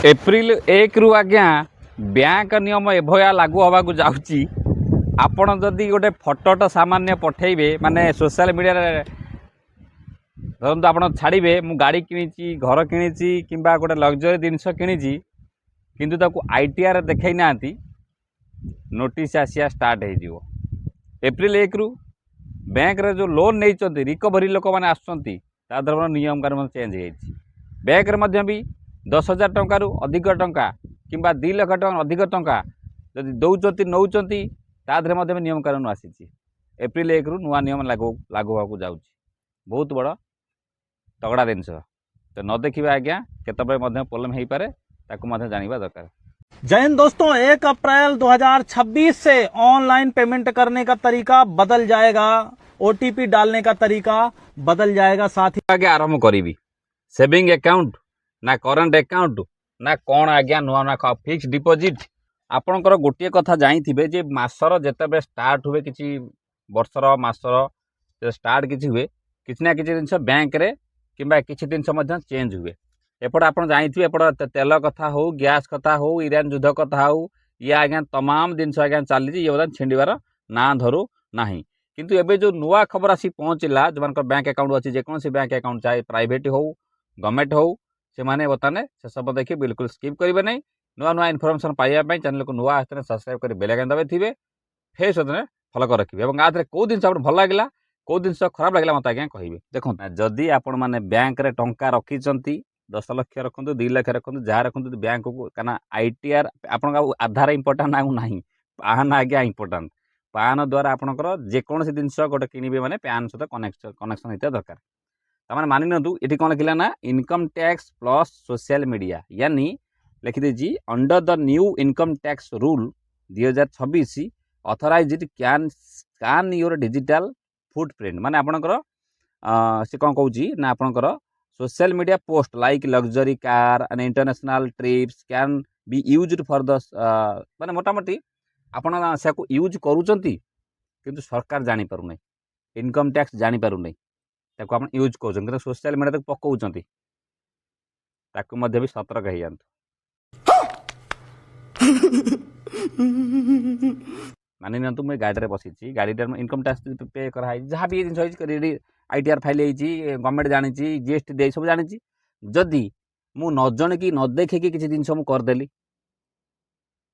April 1 रु आज्ञा bank नियम एभया लागू हवा जाऊँगी। आपण जदि गोटे फटोटा सामान्य पठेबे माने सोशल मीडिया धरतु आप छाड़े मु गाड़ी किणी घर किणी कि गोटे लग्जरी जिनस किणी किंतु ताकू आईटीआर देखई ना नोटिस आसिया स्टार्ट हो एप्रिल 1 रु बैंक रे जो लोन नहीं रिकवरी लोक मैंने आसर नियम कानून चेंज हो बैंक रे भी 10,000 टंकार अधिक टंका कि 2 लाख टंका अधिक टंका जदि दौरान नौकरी भी नियम कानून आसी एप्रिल 1 रु नुआ नियम लागू होगा जाऊँ बहुत बड़ तगड़ा जिनस तो न देखिए आज्ञा केतबे प्रोब्लेम हो पारे जानवा दरकार। जय हिंद दोस्तों, 1 अप्रैल 2026 से ऑनलाइन पेमेंट करने का तरीका बदल जाएगा, ओटीपी डालने का तरीका बदल जाएगा। साथ ही आगे आरंभ करी सेविंग अकाउंट ना करंट अकाउंट ना कौन आज्ञा नुआ नुआ फिक्स डिपोजिट आपणकर गोटे कथा जानी जे मासर जिते स्टार्ट हुए किसी वर्षर मासर स्टार्ट किसी हुए किसी ना किसी जिन बैंक रे किंबा किसी जिन चेंज हुए एपट आप जानी एपट तेल कथा हो गैस कथा हो इरान युद्ध कथा हो ये आज्ञा तमाम जिन आज्ञा चली ये बर्तमान छिंडार ना धरू ना किंतु एबे जो नुआ खबर आसी पहुँचला जो बैंक अकाउंट अच्छी जेकोसी बैंक अकाउंट चाहे प्राइवेट हो गवर्नमेंट हो से माने बताने से सब देखिए बिल्कुल स्किप करेंगे नहीं। नुआ नुआ इनफर्मेशन पाइबा चैनल को नुआ आसते सब्सक्राइब कर बेल आइकन दबाई थे फेस फॉलो कर रखिए और आदि कौ जिन भल लगे कौ जिन खराब लगे मत आज्ञा कहे देखो जदि आपण मैंने बैंक रे टंका रखिंट 10 लाख रखु 2 लाख रखु जहाँ रखु बैंक को कहना आईटीआर आप आधार इंपोर्टां ना पान आज्ञा इंपोर्टां पान द्वारा आपंकर जेकोसी जिन गोटे किणवे मैंने पैन सहित कनेक्शन होता दरकार तमाने मानि नियंतु एठी कौन लिखा ना income tax plus social media यानी लिखि देजी under the new income tax rule 2026 authorized can scan your digital footprint माने आपनकर से कौन कहूँ ना आपनकर social media post like luxury car and international trips can be used for the माने मोटामोटी आपण से यूज करूचंती किंतु सरकार जानी पारु नै इनकम टैक्स जानी पारु नै ताको आप यूज कर सोशल मीडिया तक पकाउं भी सतर्क हो जातु मानि नियंतु मुझे गाड़ी बसी गाड़ी इनकम टैक्स पे कराई जहाँ भी जिन आईटीआर फाइल गवर्नमेंट जानी जीएसटी दे सब जानी जदि मु न जन कि न देखे कि किसी जिन करदेली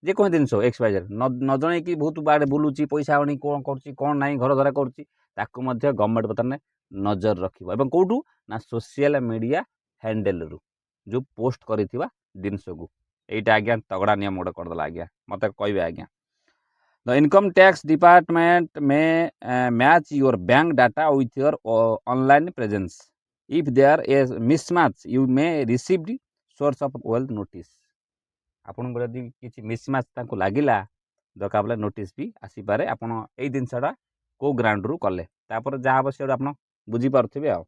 जेको जिन एक्सवाइजेड न जन कि बहुत बाड़े बुलूची पैसा आनी कौन कौन ना घर धरा कर गवर्नमेंट बर्तमान नजर रखिबो एवं कोठू ना सोशल मीडिया हैंडल रु जो पोस्ट करिथिबा जिनस को एटा आज्ञा तगड़ा नियम गोटे करदेला आज्ञा मत कहे आज्ञा द इनकम टैक्स डिपार्टमेंट में match your bank data with your online presence if there a mismatch you may received source of wealth notice आपन को यदि किसी मिसमैच ताको लागिला दरकार बेले नोटिस भी आसी पारे आपन एई जिनसटा को ग्राउंड रु कले तापर जहाँ बस आपन बुझी पारे आ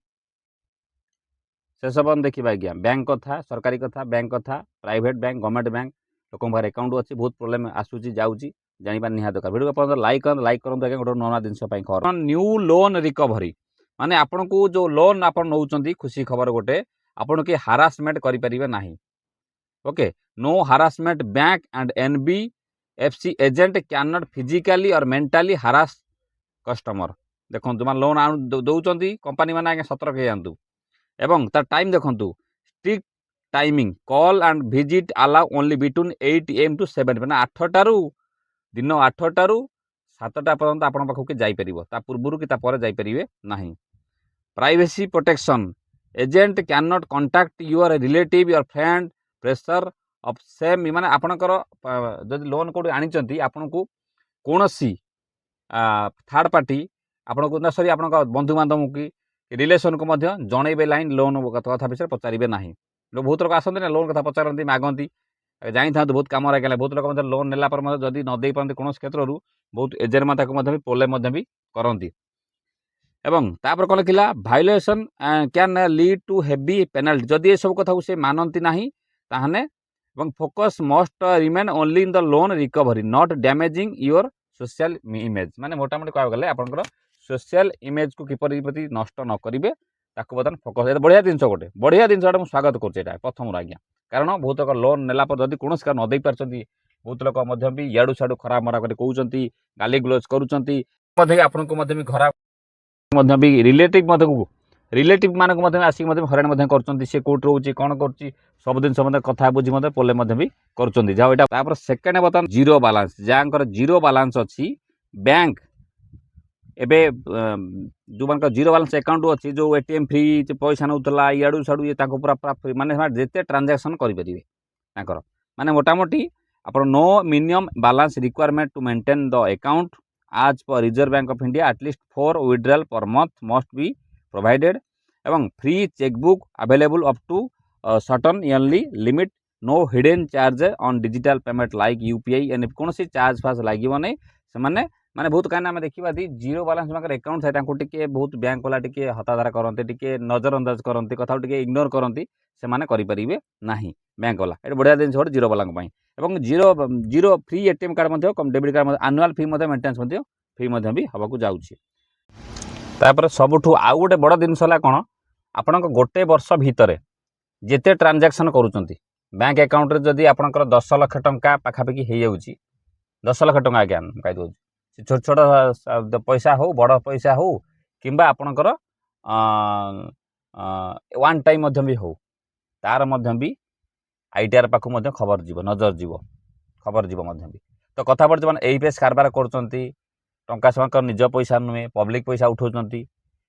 से सब देखिए आज्ञा बैंक कथा सरकारी कथा बैंक कथा प्राइवेट बैंक गवर्नमेंट बैंक लोक पाखे अकाउंट अच्छी बहुत प्रोब्लेम आसूसी जाऊँगी जाना निहाती दरकार वीडियो आप लाइक करूँ आज्ञा गोटे नुआ जिन खबर न्यू लोन रिकवरी माने आपन को जो लोन आप नौ खुशी खबर गोटे आपन के हारासमेंट करें ना okay no harassment bank and NBFC agent can not physically और मेंटली हारास कस्टमर देखो जो लोन दौरान कंपनी मैंने आगे सतर्क हो जातु एवं तार टाइम देखु strict timing call and visit allow only between 8 AM to 7 मैंने 8 दिन 8 टू 7टा पर्यंत आपण पाखक जापर ता पूर्व कि जापर ना privacy protection agent can not contact your relative your friend pressure of same माने आपणकर जदि लोन कोड आनी आपन को कौन सी थर्ड पार्टी आपन को सॉरी आपन बंधु बांधव की रिलेशन को जनइबे लाइन लोन कथा विषय पचारे ना लोग बहुत लोग आसती ना लोन कथा पचारती मागती जाई था बहुत कम रहा बहुत लोग लोन नेला जदि न दे पारती कौन क्षेत्र बहुत एजेंट माता को प्रोब्लेम भी करती एवं तापर कौन लिखा violation can lead to heavy penalty जदि ये सब कथा से मानती ना ताहने focus must remain only in the loan recovery not damaging your social image माने मोटामोटी कह गले आपनकर सोशल इमेज को किपर नष्ट न करेंगे ताको बर्तमान फोकस बढ़िया जिन गोटे बढ़िया जिनसा स्वागत करुचे प्रथम आज्ञा कारण बहुत लोक लोन नेला पर जदि कौन न दे पार्टी बहुत लोक भी इाड़ू सियाड़ू खराब मरा कर कहते गाली ग्लोज करुँच आपन को भी खराब भी रिलेटिव मानक आसिक हराण कर सी कौट रोचे कौन कर सब जिन कथा बुझी पोले भी कर सेकेंड बर्तमान जीरो बालांस जहाँ जीरो बालांस अच्छी बैंक एबे जो मान जीरो बालांस अकाउंट अच्छी जो एटीएम फ्री पैसा नौला इाड़ू साड़ू ये पूरा पूरा फ्री माने जिते ट्रांजैक्शन करेंगे माने मोटामोटी आप no minimum balance requirement to maintain the account आज पर रिजर्व बैंक ऑफ इंडिया एटलिस्ट 4 withdrawal per month must be provided एवं free chequebook available up to certain yearly limit no hidden charge on digital payment like UPI and कौन सी charge फाज लगे नहीं से माने बहुत कहीं आम देखा जीरो बालांस अकाउंट थाए टे बहुत बैंक वाला टे हताधारा करते टे नजर अंदाज करते कथा टे इग्नोर करती से करेंगे ना बैंक वाला ये बढ़िया जिन गोटे जीरो वाला और zero zero free ATM card debit card annual fee maintenance free भी हवाक जापर सबुठ आउ गोटे बड़ जिनस कौन आपण गोटे वर्ष भितर जिते ट्रांजैक्शन करुँच बैंक अकाउंट जदि आपंकर 10 लाख टंका पाखापाखि हो जाऊँगी 10 लाख टंका आज्ञा कहीदे छोट छोट पैसा हो बड़ पैसा हो कि आपणकर वन टाइम भी हो तार भी आईटीआर पाखु खबर जीव नजर जीव खबर जीव भी तो कथा बर्तमान यही पेस कारबार कर से निज पैसा नुहे पब्लिक पैसा उठाउछंती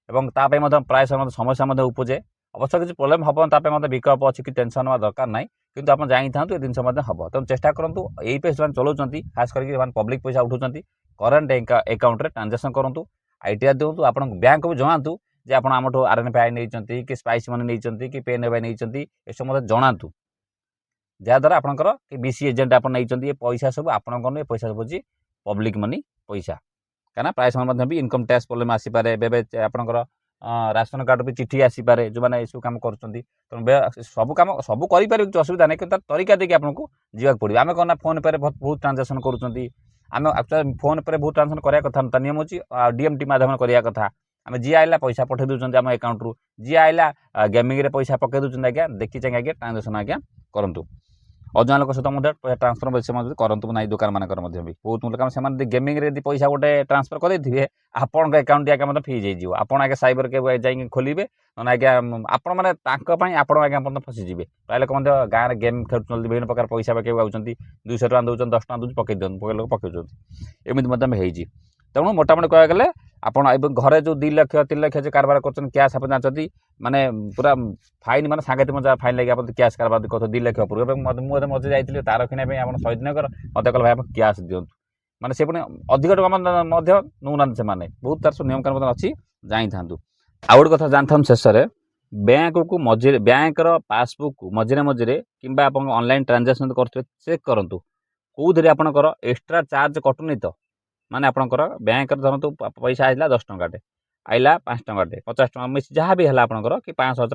एवं तापे प्राय समय समस्या उपजे अवश्य किसी प्रोब्लेम हम तापे विकल्प अच्छी कि टेंशन हवा दरकार ना किंतु आप जानी था ये जिन हम तेनाली चेष्टा करूँ यही पेस जो चलाऊँ खास करके पब्लिक पैसा उठाउछंती करेन्ट अकाउंट रे ट्रांजैक्शन करूँ आईटीआर दिंतु आप बैंक को जनातु जे आप आमठू आरएनएफआई नहीं कि स्पाइस मनी नहीं कि पेएनएफआई नहीं ये सब मतलब जनातु जहाँद्वारा आपंकर कि बीसी एजेंट आप नहीं पैसा सब आपंकर पैसा सब हूँ पब्लिक मनी पैसा कहीं प्राय समय भी इनकम टैक्स प्रोब्लेम आसीपे आपंकर राशन कार्ड भी चिठी आसीपे जो मैंने सब कम कर सब कम सब करें कि असुविधा नहीं कि तरीका देखिए आपको जावाक पड़ो आम कौन फोन पे बहुत ट्रांजैक्शन करुँच आम एक्चुअली फोन पे बहुत ट्रांजैक्शन कराया कथा नियम अच्छी डीएमटी माध्यम कराया कथा आम जी आइला पैसा पठे दूसरे आम अकाउंट रु जी आइला गेमिंग रे पैसा पकई दूसरे आज्ञा देखी चाहिए आज्ञा ट्रांजैक्शन आज्ञा करूँ अजा लोक सहित पैसा ट्रांसफर से करूँ ना दुकान मानकर भी बहुत लोग से गेमिंग रे पैसा गोटे ट्रांसफर करेंगे आपण अकाउंट आगे फ्रीज हो आपड़ आगे साइबर के जाइए खोलिए ना आज्ञा आपण मैंने आपण आज्ञा फसीजे प्राय लोक गाँव में गेम खेलुं विभिन्न प्रकार पैसा पकड़ आउट 200 टका दूसरे 10 टका दूसरे पकई दिखाँ लोग पकड़ एमती तेणु मोटामोटी कह गले आपड़ घरे जो 2 लाख 3 लाख जो कारबार कर कैश आप जानते माने पूरा फाइन माने सांगठिक मजा फाइन लगे आप कैश कारबार कर 2 लाख ऊपर मुझे मजे जाइए तार किना आप शहीदनगर मत कल भाई आप कैश दिंतु माने से पुणी अधिक टका नौना से बहुत तार सब नियम कानून अच्छी जानी था आउ गोटे कथा जानी था शेष में बैंक को मझे बैंक पासबुक को मझे मझे कि आप ऑनलाइन ट्रांजैक्शन करते चेक करूँ कौन आपंकर एक्सट्रा चार्ज कटुनी तो माने आपंकर बैंक धरतु पैसा आइला 10 टंकाटे आइला 5 टंकाटे 50 टका मिस जहाँ भी है आपंकर कि 500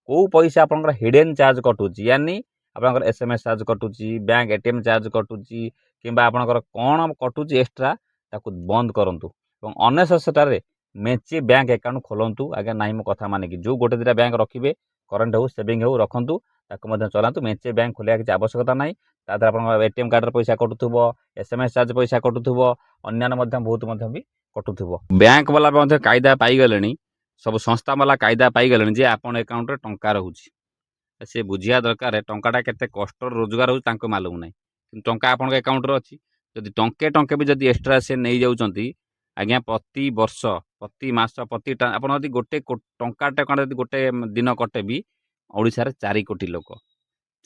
कौ पैसा आपंकर हिडन चार्ज कटुची यानी आपंकर एसएमएस चार्ज कटुची बैंक एटीएम चार्ज कटुची कि आपंकर कौन कटुची एक्सट्रा ताकू बंद करूँ और अनेसेसरी मेचे बैंक अकाउंट खोलतु आगे ना मो कथा मानिकी जो गोटे 2टा बैंक रखिए करेन्ट हो सेविंग हो रखु ताकू चलातु मेचे बैंक खोलिया किसी आवश्यकता ना तादर आप एटीएम कार्ड पैसा कटुव एसएमएस चार्ज पैसा कटुव अन्य बहुत भी कटुव बैंक वाला कायदा पाईगले सब संस्था वाला कायदा पाईगले जे आपन अकाउंट टंका रोचे सी बुझिया दरकार टंकाटा केते कष्ट रोजगार हो मालूम ना टंका आपन अकाउंट अच्छी जदि टंके टंके भी जदि एक्सट्रा से नहीं जाउछंती आज्ञा प्रति वर्ष प्रति मास प्रति आपन यदि गोटे टंका गोटे दिन कटे भी ओडिशा रे 4 कोटी लोक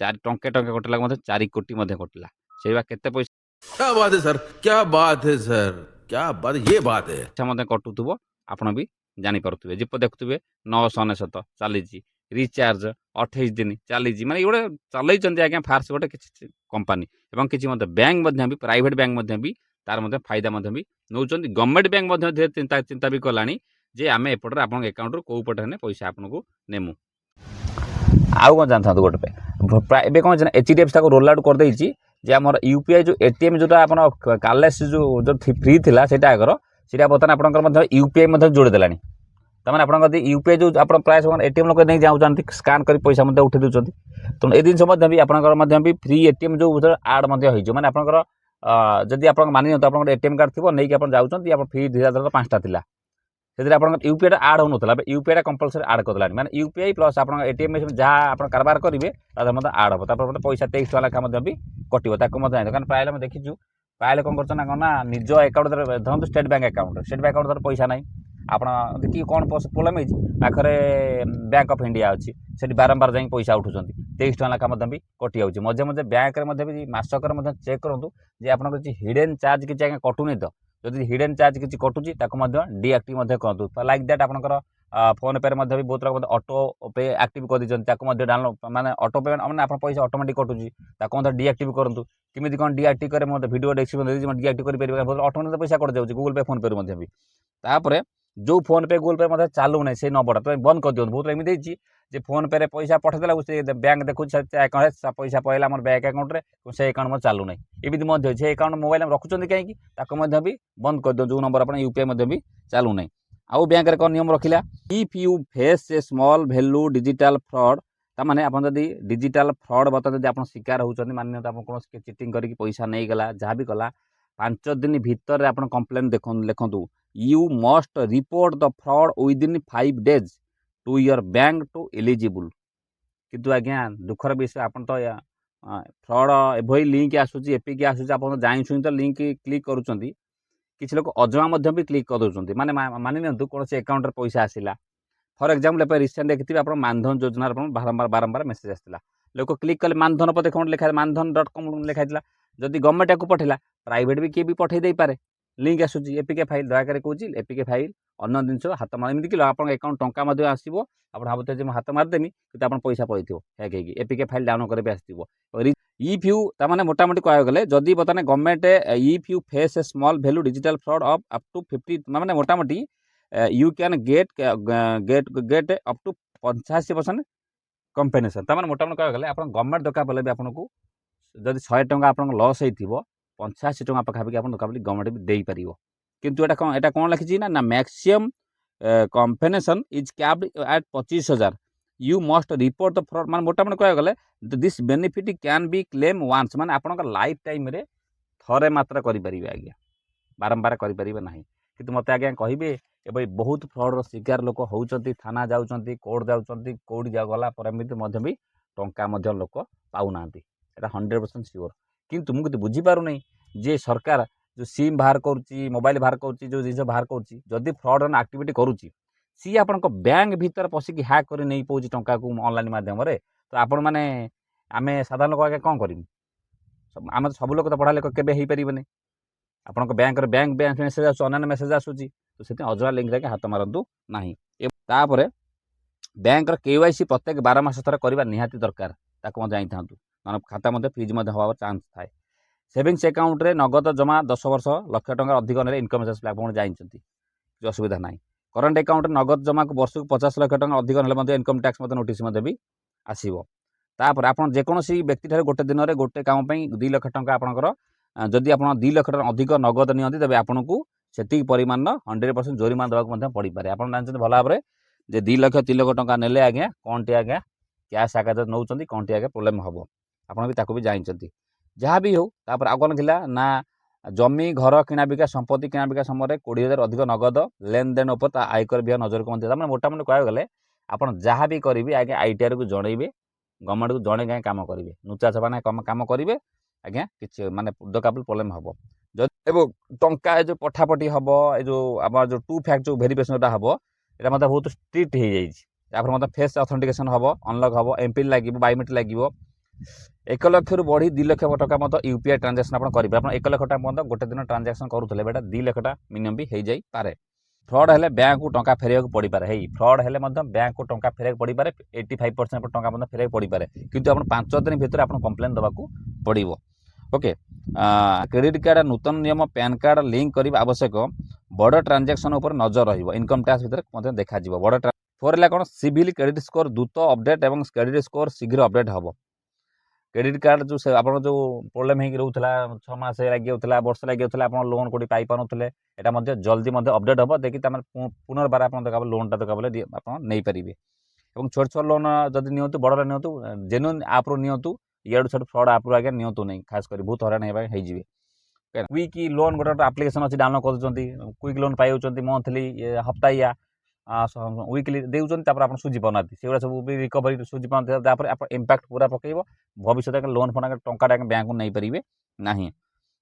4 टंके टंके कटला 4 कोटी कटला से केते पैसा क्या बात है सर क्या बात है सर क्या बात ये बात है अच्छा कटुव आपण भी जानी पारुथिबे जीप देखुथिबे 999 चली रिचार्ज 28 दिन चली माने गोटे चलई आज्ञा फार्स गोटे किसी कंपनी एवं किसी बैंक भी प्राइवेट बैंक भी तार फायदा भी नौ गवर्नमेंट बैंक धीरे चिंता भी कलानी जे आम एपटे आप अकाउंट कौ पटे पैसा आपको नेमु आउ कौन जानता गोटे पे कौन एचडीएफसी रोल आउट कर देछि जे आम यूपीआई जो एटीएम जो कालेस जो फ्री थिला सेटा आगर सीटा बर्तमान आपंकर यूपीआई जोड़ी देलानी ତାମାନେ ଆପଣଙ୍କ ଯଦି ୟୁପିଆଇ ଯେଉଁ ଆପଣ ପ୍ରାୟ ସମୟ ଏଟିଏମ୍ ଲୋକ ନେଇ ଯାଉଛନ୍ତି ସ୍କାନ୍ କରି ପଇସା ମଧ୍ୟ ଉଠେଇ ଦେଉଛନ୍ତି। ତେଣୁ ଏ ଜିନିଷ ମଧ୍ୟ ବି ଆପଣଙ୍କର ମଧ୍ୟ ବି ଫ୍ରି ଏଟିଏମ୍ ଯେଉଁ ଆଡ୍ ମଧ୍ୟ ହେଇଯିବ। ମାନେ ଆପଣଙ୍କର ଯଦି ଆପଣ ମାନି ନିଅନ୍ତୁ ଆପଣଙ୍କର ଏଟିଏମ୍ କାର୍ଡ଼ ଥିବ ନେଇକି ଆପଣ ଯାଉଛନ୍ତି, ଆପଣ ଫ୍ରି ଧୀରେ 5ଟା ଥିଲା, ସେଥିରେ ଆପଣଙ୍କର ୟୁପିଆଇଟା ଆଡ୍ ହେଉନଥିଲା, ଏବେ ୟୁପିଆଇଟା କମ୍ପଲସରି ଆଡ୍ କରିଦେଲାଣି। ମାନେ ୟୁପିଆଇ ପ୍ଲସ୍ ଆପଣଙ୍କ ଏଟିଏମ୍ ଯାହା ଆପଣ କାରବାର କରିବେ ତାଦେହରେ ମଧ୍ୟ ଆଡ୍ ହେବ। ତାପରେ ମଧ୍ୟ ପଇସା 23 ଟଙ୍କା ଲେଖା ମଧ୍ୟ ବି କଟିବ, ତାକୁ ମଧ୍ୟ ଜାଣିବ। କାରଣ ପ୍ରାୟ ଆମେ ଦେଖିଛୁ ପ୍ରାୟ ଲୋକ କ'ଣ କରୁଛନ୍ତି ନା କ'ଣ ନା ନିଜ ଆକାଉଣ୍ଟ ଧରନ୍ତୁ ଷ୍ଟେଟ୍ ବ୍ୟାଙ୍କ ଆକାଉଣ୍ଟ ଧର ପଇସା ନାହିଁ, ଆପଣ ଦେଖି କ'ଣ ପ୍ରୋବ୍ଲେମ୍ ହେଇଛି, ପାଖରେ ବ୍ୟାଙ୍କ ଅଫ୍ ଇଣ୍ଡିଆ ଅଛି, ସେଠି ବାରମ୍ବାର ଯାଇକି ପଇସା ଉଠୁଛନ୍ତି, 23 ଟଙ୍କା ଲେଖା ମଧ୍ୟ ବି କଟିଯାଉଛି। ମଝେ ମଝେ ବ୍ୟାଙ୍କରେ ମଧ୍ୟ ବି ମାସକରେ ମଧ୍ୟ ଚେକ୍ କରନ୍ତୁ ଯେ ଆପଣଙ୍କର କିଛି ହିଡେନ୍ ଚାର୍ଜ କିଛି ଆଜ୍ଞା କଟୁନି ତ। ଯଦି ହିଡେନ୍ ଚାର୍ଜ କିଛି କଟୁଛି ତାକୁ ମଧ୍ୟ ଡିଆକ୍ଟିଭ୍ ମଧ୍ୟ କରନ୍ତୁ। ଲାଇକ୍ ଦ୍ୟାଟ୍ ଆପଣଙ୍କର ଫୋନ୍ ପେରେ ମଧ୍ୟ ବି ବହୁତ ଲୋକ ମଧ୍ୟ ଅଟୋ ପେ ଆକ୍ଟିଭ୍ କରିଦେଇଛନ୍ତି, ତାକୁ ମଧ୍ୟ ଡାଉନଲୋଡ୍ ମାନେ ଅଟୋ ପେ ମାନେ ଆପଣ ପଇସା ଅଟୋମେଟିକ୍ କଟୁଛି, ତାକୁ ମଧ୍ୟ ଡିଆକ୍ଟିଭ୍ କରନ୍ତୁ। କେମିତି କ'ଣ ଡିଆକ୍ଟିଭ୍ କରେ ମଧ୍ୟ ଭିଡ଼ିଓ ଡେସ୍କ୍ରିପ୍ସନ୍ ଦେଇଛି, ଡିଆକ୍ଟିଭ୍ କରିପାରିବେ, ଅଟୋମେଟିକ୍ ପଇସା କଟିଯାଉଛି ଗୁଗଲ୍ ପେ ଫୋନ୍ ପେରୁ ମଧ୍ୟ ବି। ତାପରେ ଯେଉଁ ଫୋନ୍ ପେ ଗୁଗଲ୍ ପେ ମଧ୍ୟ ଚାଲୁନାହିଁ ସେଇ ନମ୍ବରଟା ତ ବନ୍ଦ କରିଦିଅନ୍ତୁ। ବହୁତ ଏମିତି ହେଇଛି ଯେ ଫୋନ୍ ପେରେ ପଇସା ପଠାଇଦେଲା ସେ ବ୍ୟାଙ୍କ ଦେଖୁଛି ପଇସା ପଳେଇଲା ଆମର ବ୍ୟାଙ୍କ ଆକାଉଣ୍ଟରେ, ସେ ଆକାଉଣ୍ଟ ମଧ୍ୟ ଚାଲୁନାହିଁ। ଏମିତି ମଧ୍ୟ ଅଛି, ସେ ଆକାଉଣ୍ଟ ମୋବାଇଲ ରଖୁଛନ୍ତି କାହିଁକି, ତାକୁ ମଧ୍ୟ ବି ବନ୍ଦ କରିଦିଅନ୍ତୁ। ଯେଉଁ ନମ୍ବର ଆପଣ ୟୁପିଆଇ ମଧ୍ୟ ବି ଚାଲୁନାହିଁ। ଆଉ ବ୍ୟାଙ୍କରେ କ'ଣ ନିୟମ ରଖିଲା, if you face a small value digital fraud, ତାମାନେ ଆପଣ ଯଦି ଡିଜିଟାଲ ଫ୍ରଡ୍ ବର୍ତ୍ତମାନ ଯଦି ଆପଣ ଶିକାର ହେଉଛନ୍ତି, ମାନେ ନିଅନ୍ତୁ ଆପଣ କୌଣସି ଚିଟିଂ କରିକି ପଇସା ନେଇଗଲା, ଯାହା ବି କଲା, 5 ଦିନ ଭିତରେ ଆପଣ କମ୍ପ୍ଲେନ୍ ଲେଖନ୍ତୁ। You must report the fraud within 5 days to your bank to eligible. କିନ୍ତୁ ଆଜ୍ଞା ଦୁଃଖର ବିଷୟ, ଆପଣ ତ ଫ୍ରଡ୍ ଏଭଳି ଲିଙ୍କ୍ ଆସୁଛି, ଏପିକି ଆସୁଛି, ଆପଣ ଜାଣିଶୁଣି ତ ଲିଙ୍କ୍ କ୍ଲିକ୍ କରୁଛନ୍ତି। କିଛି ଲୋକ ଅଜଣା ମଧ୍ୟ ବି କ୍ଲିକ୍ କରିଦେଉଛନ୍ତି। ମାନେ ମାନି ନିଅନ୍ତୁ କୌଣସି ଆକାଉଣ୍ଟରେ ପଇସା ଆସିଲା, ଫର୍ ଏକ୍ଜାମ୍ପଲ୍ ଏବେ ରିସେଣ୍ଟ ଦେଖିଥିବେ ଆପଣ ମାନଧନ ଯୋଜନାର ଆପଣ ବାରମ୍ବାର ମେସେଜ୍ ଆସିଥିଲା, ଲୋକ କ୍ଲିକ୍ କଲେ ମାନଧନ ପଦେ କ'ଣ ଲେଖା ମାନଧନ.com ଲେଖା ହେଇଥିଲା। ଯଦି ଗଭର୍ଣ୍ଣମେଣ୍ଟ ୟାକୁ ପଠେଇଲା, ପ୍ରାଇଭେଟ୍ ବି କିଏ ବି ପଠେଇ ଦେଇପାରେ। ଲିଙ୍କ୍ ଆସୁଛି ଏପିକେ ଫାଇଲ୍, ଦୟାକରି କହୁଛି ଏପିକେ ଫାଇଲ୍ ଅନ୍ୟ ଜିନିଷ ହାତ ମାର, ଏମିତି କି ଆପଣଙ୍କ ଆକାଉଣ୍ଟ ଟଙ୍କା ମଧ୍ୟ ଆସିବ, ଆପଣ ଭାବୁଥିବେ ଯେ ମୁଁ ହାତ ମାରିଦେମି, କିନ୍ତୁ ଆପଣ ପଇସା ପଳେଇଥିବ ହ୍ୟାକ୍ ହେଇକି, ଏପିକେ ଫାଇଲ୍ ଡାଉନଲୋଡ୍ କରି ବି ଆସିଥିବ। ଇଫ୍ ୟୁ ତାମାନେ ମୋଟାମୋଟି କହିବାକୁ ଗଲେ ଯଦି ବର୍ତ୍ତମାନ government if you face a small value digital fraud of up to 50, ମାନେ ମୋଟାମୋଟି you can get up to 85% compensation. ତାମାନେ ମୋଟାମୋଟି କହିବାକୁ ଗଲେ ଆପଣ ଗଭର୍ଣ୍ଣମେଣ୍ଟ ଦରକାର ପଡ଼ିଲେ ବି ଆପଣଙ୍କୁ ଯଦି 100 ଟଙ୍କା ଆପଣଙ୍କ ଲସ୍ ହେଇଥିବ, 85 ଟଙ୍କା ପାଖାପାଖି ଆପଣ ଦରକାର ପଡ଼ିଲେ ଗଭର୍ଣ୍ଣମେଣ୍ଟ ବି ଦେଇପାରିବ। କିନ୍ତୁ ଏଟା କ'ଣ ଲେଖିଛି ନା maximum compensation is capped at 25,000। You must report the fraud, ମାନେ ମୋଟାମୋଟି କହିବାକୁ ଗଲେ this benefit can be claimed once, ମାନେ ଆପଣଙ୍କ ଲାଇଫ୍ ଟାଇମ୍ରେ ଥରେ ମାତ୍ର କରିପାରିବେ ଆଜ୍ଞା, ବାରମ୍ବାର କରିପାରିବେ ନାହିଁ। କିନ୍ତୁ ମୋତେ ଆଜ୍ଞା କହିବେ ଏବେ ବହୁତ ଫ୍ରଡ଼ର ଶିକାର ଲୋକ ହେଉଛନ୍ତି, ଥାନା ଯାଉଛନ୍ତି, କୋର୍ଟ ଯାଉଛନ୍ତି, କୋଉଠି ଗଲା ପରେ ଏମିତି ମଧ୍ୟ ବି ଟଙ୍କା ମଧ୍ୟ ଲୋକ ପାଉନାହାନ୍ତି, ଏଇଟା 100% ସିଓର। କିନ୍ତୁ ମୁଁ କିନ୍ତୁ ବୁଝିପାରୁନାହିଁ ଯେ ସରକାର ଯେଉଁ ସିମ୍ ବାହାର କରୁଛି, ମୋବାଇଲ ବାହାର କରୁଛି, ଯେଉଁ ଜିନିଷ ବାହାର କରୁଛି, ଯଦି ଫ୍ରଡ୍ ଆକ୍ଟିଭିଟି କରୁଛି, ସିଏ ଆପଣଙ୍କ ବ୍ୟାଙ୍କ ଭିତରେ ପଶିକି ହ୍ୟାକ୍ କରି ନେଇ ପାଉଛି ଟଙ୍କାକୁ ଅନଲାଇନ୍ ମାଧ୍ୟମରେ, ତ ଆପଣମାନେ ଆମେ ସାଧାରଣ ଲୋକ ଆଜ୍ଞା କ'ଣ କରିବୁ? ଆମେ ତ ସବୁ ଲୋକ ତ ପଢ଼ା ଲୋକ କେବେ ହେଇପାରିବେନି। ଆପଣଙ୍କ ବ୍ୟାଙ୍କରେ ବ୍ୟାଙ୍କ ମେସେଜ୍ ଆସୁଛି, ଅନ୍ୟାନ୍ୟ ମେସେଜ୍ ଆସୁଛି, ତ ସେଥିପାଇଁ ଅଜଣା ଲିଙ୍କରେ ହାତ ମାରନ୍ତୁ ନାହିଁ। ତାପରେ ବ୍ୟାଙ୍କର KYC ପ୍ରତ୍ୟେକ 12 ମାସ ଥରେ କରିବା ନିହାତି ଦରକାର, ତାକୁ ମଧ୍ୟ ଜାଣିଥାନ୍ତୁ, ମାନେ ଖାତା ମଧ୍ୟ ଫ୍ରିଜ୍ ମଧ୍ୟ ହେବାର ଚାନ୍ସ ଥାଏ। ସେଭିଙ୍ଗସ୍ ଆକାଉଣ୍ଟରେ ନଗଦ ଜମା 10 ବର୍ଷ ଲକ୍ଷ ଟଙ୍କା ଅଧିକ ନେଲେ ଇନକମ୍ ଟ୍ୟାକ୍ସ ଆପଣ ଜାଣିଛନ୍ତି, କିଛି ଅସୁବିଧା ନାହିଁ। କରେଣ୍ଟ ଆକାଉଣ୍ଟରେ ନଗଦ ଜମାକୁ ବର୍ଷକୁ 50 ଲକ୍ଷ ଟଙ୍କା ଅଧିକ ନେଲେ ମଧ୍ୟ ଇନକମ୍ ଟ୍ୟାକ୍ସ ମଧ୍ୟ ନୋଟିସ୍ ମଧ୍ୟ ବି ଆସିବ। ତାପରେ ଆପଣ ଯେକୌଣସି ବ୍ୟକ୍ତିଠାରୁ ଗୋଟେ ଦିନରେ ଗୋଟେ କାମ ପାଇଁ 2 ଲକ୍ଷ ଟଙ୍କା ଆପଣଙ୍କର, ଯଦି ଆପଣ 2 ଲକ୍ଷ ଟଙ୍କା ଅଧିକ ନଗଦ ନିଅନ୍ତି, ତେବେ ଆପଣଙ୍କୁ ସେତିକି ପରିମାଣର 100% ଜୋରିମାନା ଦେବାକୁ ମଧ୍ୟ ପଡ଼ିପାରେ। ଆପଣ ଜାଣିଛନ୍ତି ଭଲ ଭାବରେ ଯେ 2 ଲକ୍ଷ 3 ଲକ୍ଷ ଟଙ୍କା ନେଲେ ଆଜ୍ଞା କ'ଣଟି ଆଜ୍ଞା କ୍ୟାସ୍ ଆକାରରେ ନେଉଛନ୍ତି, କ'ଣଟି ଆଜ୍ଞା ପ୍ରୋବ୍ଲେମ୍ ହେବ, ଆପଣ ବି ତାକୁ ବି ଜାଣିଛନ୍ତି। ଯାହା ବି ହେଉ, ତାପରେ ଆଉ କ'ଣ ଥିଲା ନା ଜମି ଘର କିଣାବିକା ସମ୍ପତ୍ତି କିଣାବିକା ସମୟରେ 20,000 ଅଧିକ ନଗଦ ଲେନଦେନ ଉପରେ ତା ଆୟକର ବିଭାଗ ନଜରକୁ ମଧ୍ୟ, ମାନେ ମୋଟାମୋଟି କହିବାକୁ ଗଲେ ଆପଣ ଯାହା ବି କରିବେ ଆଜ୍ଞା ITRକୁ ଜଣେଇବେ, ଗଭର୍ଣ୍ଣମେଣ୍ଟକୁ ଜଣେଇ କାହିଁ କାମ କରିବେ, ନୁଚା ଛପା ନାହିଁ କାମ କରିବେ ଆଜ୍ଞା, କିଛି ମାନେ ଦରକାର ପ୍ରୋବ୍ଲେମ୍ ହେବ। ଯଦି ଏବଂ ଟଙ୍କା ଏ ଯେଉଁ ପଠାପଠି ହେବ, ଏ ଯେଉଁ ଆମର ଯେଉଁ 2 ଫ୍ୟାକ୍ଟ ଯେଉଁ ଭେରିଫିକେସନ୍ଟା ହେବ, এটা ମଧ୍ୟ ବହୁତ ଷ୍ଟ୍ରିକ୍ଟ ହେଇଯାଇଛି। ତାପରେ ମଧ୍ୟ ଫେସ୍ ଅଥେଣ୍ଟିକେସନ୍ ହେବ, ଅନଲକ୍ ହେବ, ଏମ୍ପିନ୍ ଲାଗିବ, ବାୟୋମେଟ୍ରିକ୍ ଲାଗିବ। 1 ଲକ୍ଷରୁ ବଢ଼ି 2 ଲକ୍ଷ ଟଙ୍କା ମଧ୍ୟ UPI ଟ୍ରାଞ୍ଜାକ୍ସନ୍ ଆପଣ କରିବେ। ଆପଣ 1 ଲକ୍ଷ ଟଙ୍କା ମଧ୍ୟ ଗୋଟେ ଦିନ ଟ୍ରାଞ୍ଜାକ୍ସନ୍ କରୁଥିଲେ, ଏଇଟା 2 ଲକ୍ଷ ଟଙ୍କା ମିନିମମ୍ ବି ହେଇଯାଇପାରେ। ଫ୍ରଡ୍ ହେଲେ ବ୍ୟାଙ୍କକୁ ଟଙ୍କା ଫେରାଇବାକୁ ପଡ଼ିପାରେ, ଫ୍ରଡ୍ ହେଲେ ମଧ୍ୟ ବ୍ୟାଙ୍କକୁ ଟଙ୍କା ଫେରାଇବାକୁ ପଡ଼ିପାରେ, 85% ଟଙ୍କା ମଧ୍ୟ ଫେରାଇବାକୁ ପଡ଼ିପାରେ, କିନ୍ତୁ ଆପଣ 5 ଦିନ ଭିତରେ ଆପଣ କମ୍ପ୍ଲେନ୍ ଦେବାକୁ ପଡ଼ିବ। ଓକେ, କ୍ରେଡିଟ୍ କାର୍ଡ଼ ନୂତନ ନିୟମ ପ୍ୟାନ୍ କାର୍ଡ଼ ଲିଙ୍କ୍ କରିବା ଆବଶ୍ୟକ। ବଡ଼ ଟ୍ରାଞ୍ଜାକ୍ସନ୍ ଉପରେ ନଜର ରହିବ, ଇନକମ୍ ଟ୍ୟାକ୍ସ ଭିତରେ ମଧ୍ୟ ଦେଖାଯିବ। ବଡ଼ 4 ହେଲା କ'ଣ, ସିଭିଲ୍ କ୍ରେଡିଟ୍ ସ୍କୋର ଦ୍ରୁତ ଅପଡେଟ୍ ଏବଂ କ୍ରେଡିଟ୍ ସ୍କୋର ଶୀଘ୍ର ଅପଡେଟ୍ ହେବ। क्रेडिट कार्ड जो आपन जो प्रोब्लेम हेकि रहउथला 6 मास लागि होथला वर्ष लागि होथला आपन लोन कोडी पाई पानुथले एटा मध्ये जल्दी मध्ये अपडेट हबो देखि तमन पुनर्बार आपन दका लोन टा दका बोले आपन नै परिबे एवं छोट छोट लोन जदि नियंतु बड़ नियंतु जेन्युइन आप रो नियंतु याडू छोट फ्रॉड आप रो आगे नियंतु नै खास करी बहुत हरान हेबा हे जिवे क्विक लोन गोटे एप्लिकेशन अछि डाउनलोड करछंती क्विक लोन पाइ होचंती मंथली हप्ताया वीकली देउछन तापर आपन सुझी पाउनाती सेगुड़ा सब भी रिकवरी सुझी पाउनाती तापर आप इंपैक्ट पूरा पकेइबो भविष्य के लोन फोन टंका बैंक को नहीं पारिबे नाही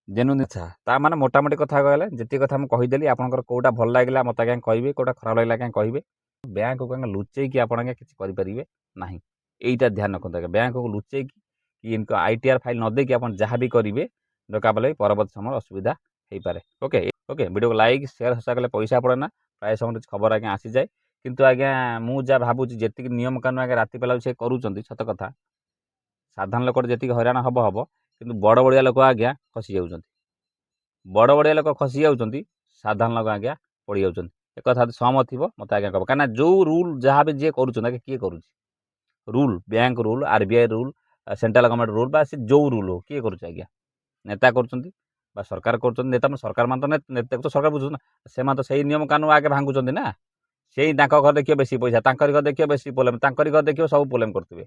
जेन्युइन अच्छा ता माने मोटामोटी कथा कहले जति कथा हम कहिदेली आपनकर कोटा भल लागला मत आगे कहबे कोटा खराब लागला आगे कहबे बैंक को लुचै कि आपन आगे किछ करि परिबे नाही एइटा ध्यान रखंत आगे बैंक को लुचै कि इनको आईटीआर फाइल न दे कि आपन जहां भी करिवे दका बोले परवर्ती समय असुविधा हे पारे ओके ओके वीडियो को लाइक शेयर हसा कले पैसा पड़े ना प्राय समय खबर आगे आसी जाए किंतु आज्ञा मु जा भाबुची जेतिक नियम कानून आगे राति पेला से करूचंती सत कथा साधारण लोक जेतिक हैरान हब हब किंतु बड़ बड़िया लोक आज्ञा खसी जाउचंती बड़ बड़िया लोक खसी जाउचंती साधारण लोक आज्ञा पड़ी जाउचंती एक कथा सहमत थिबो मते आज्ञा कहब काना जो रूल जहां भी जे करूचंती आगे किए करूची rule bank rule RBI rule central government rule बा से जो रूल हो किए करूची आज्ञा नेता करूचंती बा सरकार करूचंती नेता सरकार मान तो नेता तो सरकार बुझु ना से मान तो सही नियम कानून आगे भांगुचंती ना सेही तांको घर देखियो बेसी पैसा तांकर घर देखियो बेसी प्रॉब्लम तांकर घर देखियो सब प्रॉब्लम करथिबे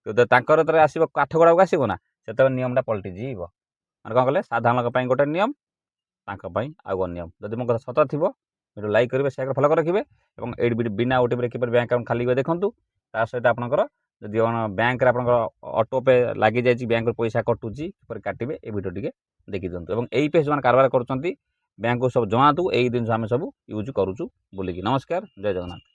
तो तांकर तरे आसीबो काठगोड़ा को आसीबो ना सेते नियम टा पलटि जीवो माने कोन कहले साधारण लोक पई गोटे नियम तांको पई आगो नियम जदि मो कथा सत थिबो वीडियो लाइक करिवे शेयर फॉलो कर रखिबे एवं एड बिना ओटीपी रे किपर बैंक अकाउंट खाली होय देखंतु ता सहित आपनकर जदि बैंक रे आपनकर ऑटो पे लागि जायछि बैंक रो पैसा कटुची पर काटिबे ए वीडियो टिके देखि दंतु एवं एई पे जमान कारबार करचंती बैंक को सब जमातु एई दिन हम सब यूज करूछु बोलिकी नमस्कार जय जगन्नाथ।